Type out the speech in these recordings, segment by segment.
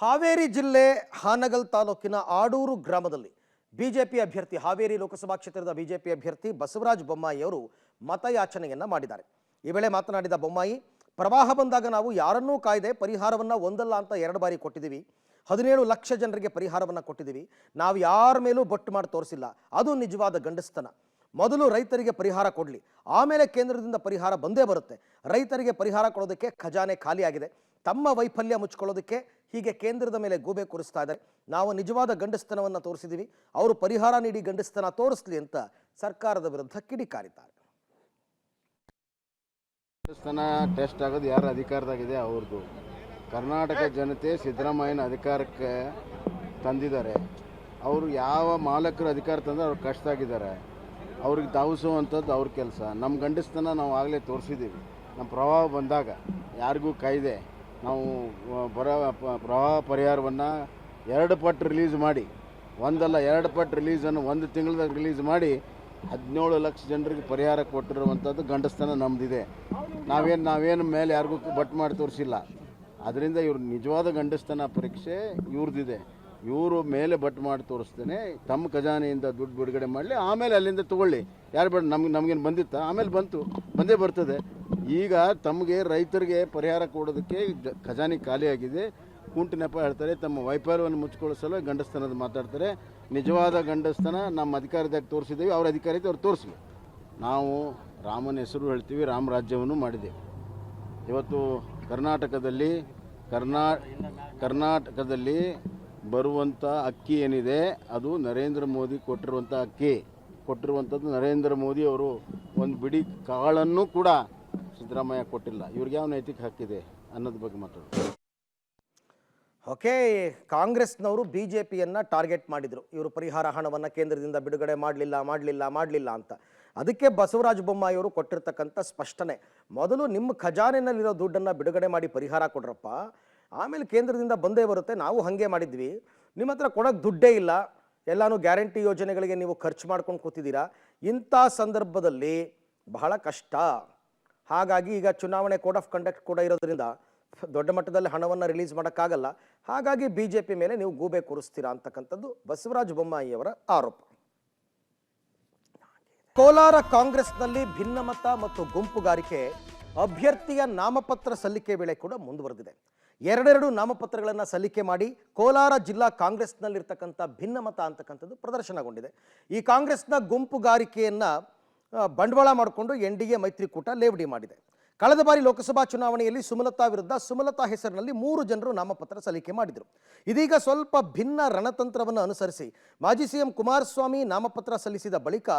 ಹಾವೇರಿ ಜಿಲ್ಲೆ ಹಾನಗಲ್ ತಾಲೂಕಿನ ಆಡೂರು ಗ್ರಾಮದಲ್ಲಿ ಬಿಜೆಪಿ ಅಭ್ಯರ್ಥಿ ಹಾವೇರಿ ಲೋಕಸಭಾ ಕ್ಷೇತ್ರದ ಬಿಜೆಪಿ ಅಭ್ಯರ್ಥಿ ಬಸವರಾಜ ಬೊಮ್ಮಾಯಿ ಅವರು ಮತಯಾಚನೆಯನ್ನ ಮಾಡಿದ್ದಾರೆ. ಈ ವೇಳೆ ಮಾತನಾಡಿದ ಬೊಮ್ಮಾಯಿ, ಪ್ರವಾಹ ಬಂದಾಗ ನಾವು ಯಾರನ್ನೂ ಕಾಯ್ದೆ ಪರಿಹಾರವನ್ನ ಒಂದಲ್ಲ ಅಂತ 2 ಬಾರಿ ಕೊಟ್ಟಿದ್ದೀವಿ. 17 ಲಕ್ಷ ಜನರಿಗೆ ಪರಿಹಾರವನ್ನ ಕೊಟ್ಟಿದ್ದೀವಿ. ನಾವು ಯಾರ ಮೇಲೂ ಬೊಟ್ಟು ಮಾಡಿ ತೋರಿಸಿಲ್ಲ. ಅದು ನಿಜವಾದ ಗಂಡಸ್ತನ. ಮೊದಲು ರೈತರಿಗೆ ಪರಿಹಾರ ಕೊಡಲಿ, ಆಮೇಲೆ ಕೇಂದ್ರದಿಂದ ಪರಿಹಾರ ಬಂದೇ ಬರುತ್ತೆ. ರೈತರಿಗೆ ಪರಿಹಾರ ಕೊಡೋದಕ್ಕೆ ಖಜಾನೆ ಖಾಲಿಯಾಗಿದೆ. ತಮ್ಮ ವೈಫಲ್ಯ ಮುಚ್ಕೊಳ್ಳೋದಕ್ಕೆ ಹೀಗೆ ಕೇಂದ್ರದ ಮೇಲೆ ಗೂಬೆ ಕೂರಿಸ್ತಾ ಇದ್ದಾರೆ. ನಾವು ನಿಜವಾದ ಗಂಡಸ್ತನವನ್ನು ತೋರಿಸಿದ್ದೀವಿ, ಅವರು ಪರಿಹಾರ ನೀಡಿ ಗಂಡಸ್ತನ ತೋರಿಸಲಿ ಅಂತ ಸರ್ಕಾರದ ವಿರುದ್ಧ ಕಿಡಿಕಾರಿದ್ದಾರೆ. ಗಂಡಸ್ತನ ಟೆಸ್ಟ್ ಆಗೋದು ಯಾರ ಅಧಿಕಾರದಾಗಿದೆ ಅವ್ರದ್ದು. ಕರ್ನಾಟಕ ಜನತೆ ಸಿದ್ದರಾಮಯ್ಯನ ಅಧಿಕಾರಕ್ಕೆ ತಂದಿದ್ದಾರೆ. ಅವರು ಯಾವ ಮಾಲಕರು ಅಧಿಕಾರ ತಂದ್ರೆ ಅವ್ರು ಕಷ್ಟದಾಗಿದ್ದಾರೆ. ಅವ್ರಿಗೆ ಧಾವಿಸುವಂಥದ್ದು ಅವ್ರ ಕೆಲಸ. ನಮ್ಮ ಗಂಡಸ್ತನ ನಾವು ಆಗಲೇ ತೋರಿಸಿದ್ದೀವಿ. ನಮ್ಮ ಪ್ರವಾಹ ಬಂದಾಗ ಯಾರಿಗೂ ಕಾಯ್ದೆ ನಾವು ಪ್ರವಾಹ ಪರಿಹಾರವನ್ನು 2 ಪಟ್ಟು ರಿಲೀಸ್ ಮಾಡಿ, ಒಂದಲ್ಲ 2 ಪಟ್ಟು ರಿಲೀಸನ್ನು 1 ತಿಂಗಳದಾಗ ರಿಲೀಸ್ ಮಾಡಿ 17 ಲಕ್ಷ ಜನರಿಗೆ ಪರಿಹಾರ ಕೊಟ್ಟಿರುವಂಥದ್ದು ಗಂಡಸ್ತನ ನಮ್ಮದಿದೆ. ನಾವೇನು ಮೇಲೆ ಯಾರಿಗೂ ಬಟ್ ಮಾಡಿ ತೋರಿಸಿಲ್ಲ. ಅದರಿಂದ ಇವ್ರು ನಿಜವಾದ ಗಂಡಸ್ತನ ಪರೀಕ್ಷೆ ಇವ್ರದ್ದಿದೆ. ಇವರು ಮೇಲೆ ಬಟ್ ಮಾಡಿ ತೋರಿಸ್ತೇನೆ, ತಮ್ಮ ಖಜಾನೆಯಿಂದ ದುಡ್ಡು ಬಿಡುಗಡೆ ಮಾಡಲಿ, ಆಮೇಲೆ ಅಲ್ಲಿಂದ ತೊಗೊಳ್ಳಿ. ಯಾರು ಬೇಡ, ನಮಗೇನು ಬಂದಿತ್ತ, ಆಮೇಲೆ ಬಂದೇ ಬರ್ತದೆ. ಈಗ ತಮಗೆ ರೈತರಿಗೆ ಪರಿಹಾರ ಕೊಡೋದಕ್ಕೆ ಖಜಾನೆ ಖಾಲಿಯಾಗಿದೆ. ಕುಂಟು ನೆಪ ಹೇಳ್ತಾರೆ, ತಮ್ಮ ವೈಫಲ್ಯವನ್ನು ಮುಚ್ಕೊಳ್ಳೋ ಸಲ ಗಂಡಸ್ತನದ ಮಾತಾಡ್ತಾರೆ. ನಿಜವಾದ ಗಂಡಸ್ತನ ನಮ್ಮ ಅಧಿಕಾರದಾಗ ತೋರಿಸಿದ್ದೀವಿ, ಅವ್ರ ಅಧಿಕಾರತೆ ಅವ್ರು ತೋರಿಸ್ಲಿ. ನಾವು ರಾಮನ ಹೆಸರು ಹೇಳ್ತೀವಿ, ರಾಮ ರಾಜ್ಯವನ್ನು ಮಾಡಿದ್ದೇವೆ. ಇವತ್ತು ಕರ್ನಾಟಕದಲ್ಲಿ ಬರುವಂಥ ಅಕ್ಕಿ ಏನಿದೆ ಅದು ನರೇಂದ್ರ ಮೋದಿ ಕೊಟ್ಟಿರುವಂಥ ಅಕ್ಕಿ. ಕೊಟ್ಟಿರುವಂಥದ್ದು ನರೇಂದ್ರ ಮೋದಿ ಅವರು ಒಂದು ಬಿಡಿ ಕಾಳನ್ನು ಕೂಡ ಸಿದ್ದರಾಮಯ್ಯ ಕೊಟ್ಟಿಲ್ಲ. ಇವ್ರಿಗೆ ಯಾವ ನೈತಿಕ ಹಕ್ಕಿದೆ ಅನ್ನೋದ್ರ ಬಗ್ಗೆ ಮಾತಾಡೋದು. ಓಕೆ, ಕಾಂಗ್ರೆಸ್ನವರು ಬಿಜೆಪಿಯನ್ನ ಟಾರ್ಗೆಟ್ ಮಾಡಿದ್ರು. ಇವರು ಪರಿಹಾರ ಹಣವನ್ನು ಕೇಂದ್ರದಿಂದ ಬಿಡುಗಡೆ ಮಾಡಲಿಲ್ಲ ಅಂತ. ಅದಕ್ಕೆ ಬಸವರಾಜ ಬೊಮ್ಮಾಯಿ ಅವರು ಕೊಟ್ಟಿರ್ತಕ್ಕಂಥ ಸ್ಪಷ್ಟನೆ, ಮೊದಲು ನಿಮ್ಮ ಖಜಾನೆನಲ್ಲಿರೋ ದುಡ್ಡನ್ನು ಬಿಡುಗಡೆ ಮಾಡಿ ಪರಿಹಾರ ಕೊಡ್ರಪ್ಪ, ಆಮೇಲೆ ಕೇಂದ್ರದಿಂದ ಬಂದೇ ಬರುತ್ತೆ. ನಾವು ಹಾಗೆ ಮಾಡಿದ್ವಿ, ನಿಮ್ಮ ಹತ್ರ ಕೊಡೋಕ್ಕೆ ದುಡ್ಡೇ ಇಲ್ಲ, ಎಲ್ಲಾನು ಗ್ಯಾರಂಟಿ ಯೋಜನೆಗಳಿಗೆ ನೀವು ಖರ್ಚು ಮಾಡ್ಕೊಂಡು ಕೂತಿದ್ದೀರಾ. ಇಂಥ ಸಂದರ್ಭದಲ್ಲಿ ಬಹಳ ಕಷ್ಟ. ಹಾಗಾಗಿ ಈಗ ಚುನಾವಣೆ ಕೋಡ್ ಆಫ್ ಕಂಡಕ್ಟ್ ಕೂಡ ಇರೋದ್ರಿಂದ ದೊಡ್ಡ ಮಟ್ಟದಲ್ಲಿ ಹಣವನ್ನು ರಿಲೀಸ್ ಮಾಡೋಕ್ಕಾಗಲ್ಲ. ಹಾಗಾಗಿ ಬಿಜೆಪಿ ಮೇಲೆ ನೀವು ಗೂಬೆ ಕೂರಿಸ್ತೀರಾ ಅಂತಕ್ಕಂಥದ್ದು ಬಸವರಾಜ ಬೊಮ್ಮಾಯಿ ಅವರ ಆರೋಪ. ಕೋಲಾರ ಕಾಂಗ್ರೆಸ್ನಲ್ಲಿ ಭಿನ್ನಮತ ಮತ್ತು ಗುಂಪುಗಾರಿಕೆ ಅಭ್ಯರ್ಥಿಯ ನಾಮಪತ್ರ ಸಲ್ಲಿಕೆ ವೇಳೆ ಕೂಡ ಮುಂದುವರೆದಿದೆ. 2 ನಾಮಪತ್ರಗಳನ್ನು ಸಲ್ಲಿಕೆ ಮಾಡಿ ಕೋಲಾರ ಜಿಲ್ಲಾ ಕಾಂಗ್ರೆಸ್ನಲ್ಲಿರ್ತಕ್ಕಂಥ ಭಿನ್ನಮತ ಅಂತಕ್ಕಂಥದ್ದು ಪ್ರದರ್ಶನಗೊಂಡಿದೆ. ಈ ಕಾಂಗ್ರೆಸ್ನ ಗುಂಪುಗಾರಿಕೆಯನ್ನು ಬಂಡವಾಳ ಮಾಡಿಕೊಂಡು NDA ಮೈತ್ರಿಕೂಟ ಲೇವಡಿ ಮಾಡಿದೆ. ಕಳೆದ ಬಾರಿ ಲೋಕಸಭಾ ಚುನಾವಣೆಯಲ್ಲಿ ಸುಮಲತಾ ವಿರುದ್ಧ ಸುಮಲತಾ ಹೆಸರಿನಲ್ಲಿ 3 ಜನರು ನಾಮಪತ್ರ ಸಲ್ಲಿಕೆ ಮಾಡಿದರು. ಇದೀಗ ಸ್ವಲ್ಪ ಭಿನ್ನ ರಣತಂತ್ರವನ್ನು ಅನುಸರಿಸಿ ಮಾಜಿ ಸಿಎಂ ಕುಮಾರಸ್ವಾಮಿ ನಾಮಪತ್ರ ಸಲ್ಲಿಸಿದ ಬಳಿಕ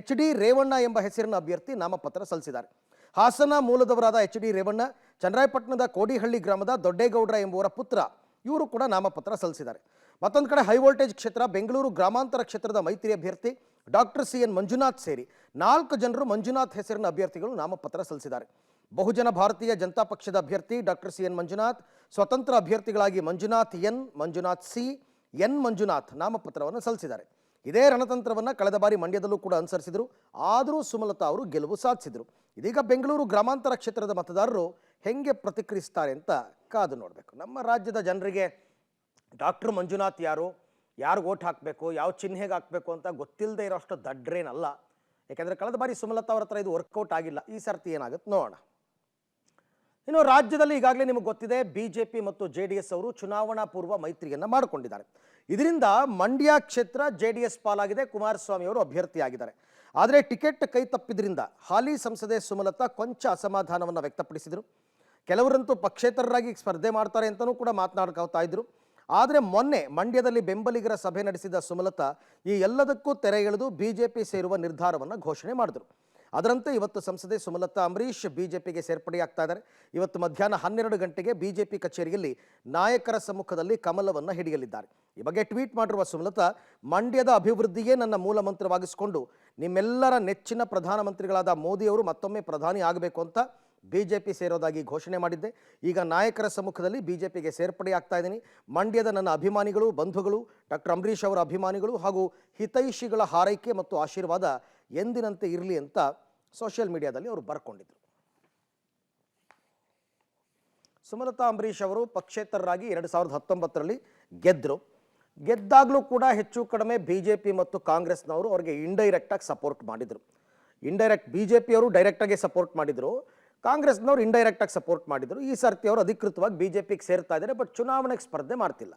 HD ರೇವಣ್ಣ ಎಂಬ ಹೆಸರಿನ ಅಭ್ಯರ್ಥಿ ನಾಮಪತ್ರ ಸಲ್ಲಿಸಿದ್ದಾರೆ. ಹಾಸನ ಮೂಲದವರಾದ HD ರೇವಣ್ಣ ಚನ್ನರಾಯಪಟ್ಟಣದ ಕೋಡಿಹಳ್ಳಿ ಗ್ರಾಮದ ದೊಡ್ಡೇಗೌಡ್ರ ಎಂಬುವರ ಪುತ್ರ. ಇವರು ಕೂಡ ನಾಮಪತ್ರ ಸಲ್ಲಿಸಿದ್ದಾರೆ. ಮತ್ತೊಂದು ಕಡೆ ಹೈ ವೋಲ್ಟೇಜ್ ಕ್ಷೇತ್ರ ಬೆಂಗಳೂರು ಗ್ರಾಮಾಂತರ ಕ್ಷೇತ್ರದ ಮೈತ್ರಿ ಅಭ್ಯರ್ಥಿ ಡಾಕ್ಟರ್ CN ಮಂಜುನಾಥ್ ಸೇರಿ 4 ಜನರು ಮಂಜುನಾಥ್ ಹೆಸರಿನ ಅಭ್ಯರ್ಥಿಗಳು ನಾಮಪತ್ರ ಸಲ್ಲಿಸಿದ್ದಾರೆ. ಬಹುಜನ ಭಾರತೀಯ ಜನತಾ ಪಕ್ಷದ ಅಭ್ಯರ್ಥಿ ಡಾಕ್ಟರ್ CN ಮಂಜುನಾಥ್, ಸ್ವತಂತ್ರ ಅಭ್ಯರ್ಥಿಗಳಾಗಿ Manjunath N, Manjunath C, N Manjunath ನಾಮಪತ್ರವನ್ನು ಸಲ್ಲಿಸಿದ್ದಾರೆ. ಇದೇ ರಣತಂತ್ರವನ್ನು ಕಳೆದ ಬಾರಿ ಮಂಡ್ಯದಲ್ಲೂ ಕೂಡ ಅನುಸರಿಸಿದರು. ಆದರೂ ಸುಮಲತಾ ಅವರು ಗೆಲುವು ಸಾಧಿಸಿದರು. ಇದೀಗ ಬೆಂಗಳೂರು ಗ್ರಾಮಾಂತರ ಕ್ಷೇತ್ರದ ಮತದಾರರು ಹೆಂಗೆ ಪ್ರತಿಕ್ರಿಯಿಸ್ತಾರೆ ಅಂತ ಕಾದು ನೋಡಬೇಕು. ನಮ್ಮ ರಾಜ್ಯದ ಜನರಿಗೆ ಡಾಕ್ಟರ್ ಮಂಜುನಾಥ್ ಯಾರು ಓಟ್ ಹಾಕಬೇಕು, ಯಾವ ಚಿಹ್ನೆಗೆ ಹಾಕಬೇಕು ಅಂತ ಗೊತ್ತಿಲ್ಲದೆ ಇರೋಷ್ಟು ದಡ್ರೇನಲ್ಲ. ಯಾಕೆಂದರೆ ಕಳೆದ ಬಾರಿ ಸುಮಲತಾ ಅವರ ಹತ್ರ ಇದು ವರ್ಕೌಟ್ ಆಗಿಲ್ಲ. ಈ ಸರ್ತಿ ಏನಾಗುತ್ತೆ ನೋಡೋಣ. ಇನ್ನು ರಾಜ್ಯದಲ್ಲಿ ಈಗಾಗಲೇ ನಿಮಗೆ ಗೊತ್ತಿದೆ, ಬಿಜೆಪಿ ಮತ್ತು JDS ಅವರು ಚುನಾವಣಾ ಪೂರ್ವ ಮೈತ್ರಿಯನ್ನು ಮಾಡಿಕೊಂಡಿದ್ದಾರೆ. ಇದರಿಂದ ಮಂಡ್ಯ ಕ್ಷೇತ್ರ JDS ಪಾಲಾಗಿದೆ. ಕುಮಾರಸ್ವಾಮಿ ಅವರು ಅಭ್ಯರ್ಥಿಯಾಗಿದ್ದಾರೆ. ಆದರೆ ಟಿಕೆಟ್ ಕೈ ತಪ್ಪಿದ್ರಿಂದ ಹಾಲಿ ಸಂಸದೆ ಸುಮಲತಾ ಕೊಂಚ ಅಸಮಾಧಾನವನ್ನು ವ್ಯಕ್ತಪಡಿಸಿದರು. ಕೆಲವರಂತೂ ಪಕ್ಷೇತರರಾಗಿ ಸ್ಪರ್ಧೆ ಮಾಡ್ತಾರೆ ಅಂತಲೂ ಕೂಡ ಮಾತನಾಡ್ಕೊಳ್ತಾ ಇದ್ರು. ಆದರೆ ಮೊನ್ನೆ ಮಂಡ್ಯದಲ್ಲಿ ಬೆಂಬಲಿಗರ ಸಭೆ ನಡೆಸಿದ ಸುಮಲತಾ ಈ ಎಲ್ಲದಕ್ಕೂ ತೆರೆ ಎಳೆದು ಬಿಜೆಪಿ ಸೇರುವ ನಿರ್ಧಾರವನ್ನು ಘೋಷಣೆ ಮಾಡಿದರು. ಅದರಂತೆ ಇವತ್ತು ಸಂಸದೆ ಸುಮಲತಾ ಅಂಬರೀಶ್ ಬಿಜೆಪಿಗೆ ಸೇರ್ಪಡೆಯಾಗ್ತಾ ಇದ್ದಾರೆ. ಇವತ್ತು ಮಧ್ಯಾಹ್ನ 12 ಗಂಟೆಗೆ ಬಿಜೆಪಿ ಕಚೇರಿಯಲ್ಲಿ ನಾಯಕರ ಸಮ್ಮುಖದಲ್ಲಿ ಕಮಲವನ್ನು ಹಿಡಿಯಲಿದ್ದಾರೆ. ಈ ಬಗ್ಗೆ ಟ್ವೀಟ್ ಮಾಡಿರುವ ಸುಮಲತಾ, ಮಂಡ್ಯದ ಅಭಿವೃದ್ಧಿಯೇ ನನ್ನ ಮೂಲ ಮಂತ್ರವಾಗಿಸಿಕೊಂಡು ನಿಮ್ಮೆಲ್ಲರ ನೆಚ್ಚಿನ ಪ್ರಧಾನಮಂತ್ರಿಗಳಾದ ಮೋದಿಯವರು ಮತ್ತೊಮ್ಮೆ ಪ್ರಧಾನಿ ಆಗಬೇಕು ಅಂತ ಬಿಜೆಪಿ ಸೇರೋದಾಗಿ ಘೋಷಣೆ ಮಾಡಿದ್ದೆ. ಈಗ ನಾಯಕರ ಸಮ್ಮುಖದಲ್ಲಿ ಬಿಜೆಪಿಗೆ ಸೇರ್ಪಡೆಯಾಗ್ತಾ ಇದ್ದೀನಿ. ಮಂಡ್ಯದ ನನ್ನ ಅಭಿಮಾನಿಗಳು, ಬಂಧುಗಳು, ಡಾಕ್ಟರ್ ಅಂಬರೀಶ್ ಅವರ ಅಭಿಮಾನಿಗಳು ಹಾಗೂ ಹಿತೈಷಿಗಳ ಹಾರೈಕೆ ಮತ್ತು ಆಶೀರ್ವಾದ ಎಂದಿನಂತೆ ಇರಲಿ ಅಂತ ಸೋಷಿಯಲ್ ಮೀಡಿಯಾದಲ್ಲಿ ಅವರು ಬರ್ಕೊಂಡಿದ್ರು. ಸುಮಲತಾ ಅಂಬರೀಷ್ ಅವರು ಪಕ್ಷೇತರರಾಗಿ 2019ರಲ್ಲಿ ಗೆದ್ದಾಗಲೂ ಕೂಡ ಹೆಚ್ಚು ಕಡಿಮೆ BJP ಮತ್ತು ಕಾಂಗ್ರೆಸ್ನವರು ಅವರಿಗೆ ಇಂಡೈರೆಕ್ಟಾಗಿ ಸಪೋರ್ಟ್ ಮಾಡಿದರು. BJP ಅವರು ಡೈರೆಕ್ಟಾಗಿ ಸಪೋರ್ಟ್ ಮಾಡಿದರು, ಕಾಂಗ್ರೆಸ್ನವರು ಇಂಡೈರೆಕ್ಟಾಗಿ ಸಪೋರ್ಟ್ ಮಾಡಿದರು. ಈ ಸರ್ತಿ ಅವರು ಅಧಿಕೃತವಾಗಿ BJPಗೆ ಸೇರ್ತಾ ಇದ್ದಾರೆ, ಬಟ್ ಚುನಾವಣೆಗೆ ಸ್ಪರ್ಧೆ ಮಾಡ್ತಿಲ್ಲ.